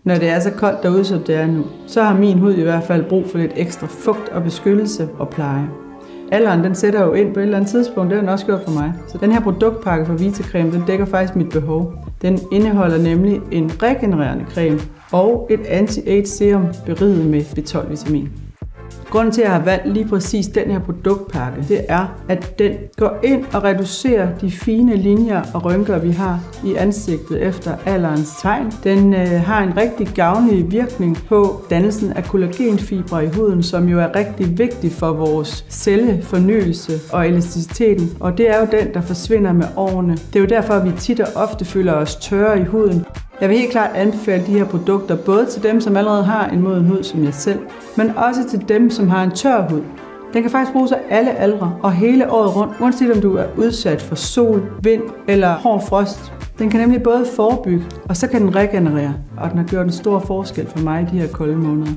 Når det er så koldt derude, som det er nu, så har min hud i hvert fald brug for lidt ekstra fugt og beskyttelse og pleje. Alderen den sætter jo ind på et eller andet tidspunkt, det har den også gjort for mig. Så den her produktpakke fra Vitacreme, den dækker faktisk mit behov. Den indeholder nemlig en regenererende creme og et anti-age serum beriget med B12-vitamin. Grunden til, at jeg har valgt lige præcis den her produktpakke, det er, at den går ind og reducerer de fine linjer og rynker, vi har i ansigtet efter alderens tegn. Den har en rigtig gavnlig virkning på dannelsen af kollagenfibre i huden, som jo er rigtig vigtig for vores cellefornyelse og elasticiteten. Og det er jo den, der forsvinder med årene. Det er jo derfor, at vi tit og ofte føler os tørre i huden. Jeg vil helt klart anbefale de her produkter både til dem, som allerede har en moden hud som jeg selv, men også til dem, som har en tør hud. Den kan faktisk bruges af alle aldre og hele året rundt, uanset om du er udsat for sol, vind eller hård frost. Den kan nemlig både forebygge, og så kan den regenerere, og den har gjort en stor forskel for mig i de her kolde måneder.